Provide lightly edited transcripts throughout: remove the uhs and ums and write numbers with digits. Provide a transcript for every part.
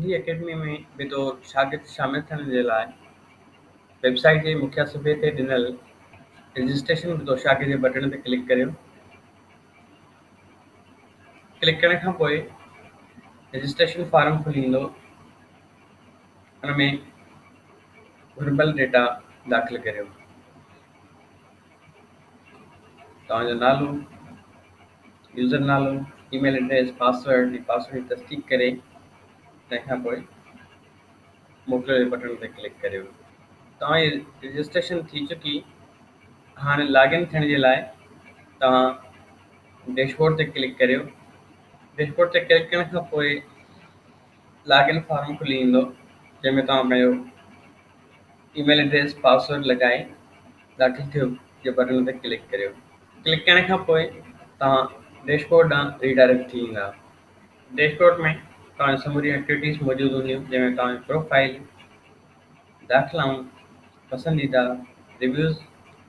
Sindhi academy में बेतौर शागिर्द शामिल थियण जे लाइ वेबसाइट जे मुख्य सुफ़े ते ॾिनल रजिस्ट्रेशन बेतौर शागिर्द जे बटण ते क्लिक करियो। क्लिक करण खां पोइ रजिस्ट्रेशन फॉर्म खुली ईंदो। हुन में घुर्बल डेटा दाख़िल करियो। तव्हांजो नालो, यूज़र नालो, ईमेल एड्रेस, पासवर्ड जी तस्दीक करे तंहिंखां पोइ मोकिलियो जे बटण ते क्लिक करियो। तव्हांजी रजिस्ट्रेशन थी चुकी। हाणे लॉगिन थियण जे लाइ तव्हां डैशबोर्ड ते क्लिक करियो। डैशबोर्ड ते क्लिक करण खां पोइ लॉगिन फॉर्म खुली ईंदो, जंहिंमें तव्हां पंहिंजो ईमेल एड्रेस पासवर्ड लॻाए दाख़िल थियो जे बटन ते क्लिक करियो। क्लिक करण खां पोइ तव्हां डैशबोर्ड ॾांहुं रीडायरेक्ट थी ईंदा। डैशबोर्ड में तव्हांजी समूरी एक्टिविटीज़ मौजूदु हूंदियूं, जंहिंमें तव्हांजी प्रोफाइल, दाख़िलाऊं, पसंदीदा, रिव्यूज़,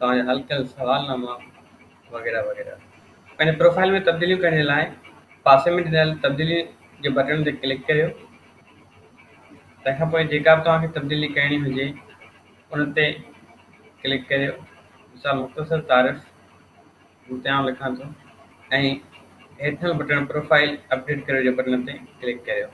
तव्हांजा हल कयल सवालनामा वग़ैरह वग़ैरह। पंहिंजे प्रोफाइल में तब्दीलियूं करण जे लाइ पासे में ॾिनल तब्दीली जे बटन ते क्लिक करियो। तंहिंखां पोइ जेका बि तव्हांखे तब्दीली करणी हुजे उन ते क्लिक करियो। मिसाल मुख़्तसर तारीफ़ हुते आउं लिखां थो ऐं हेठियां बटण प्रोफाइल अपडेट करियो जे बटन ते क्लिक करियो।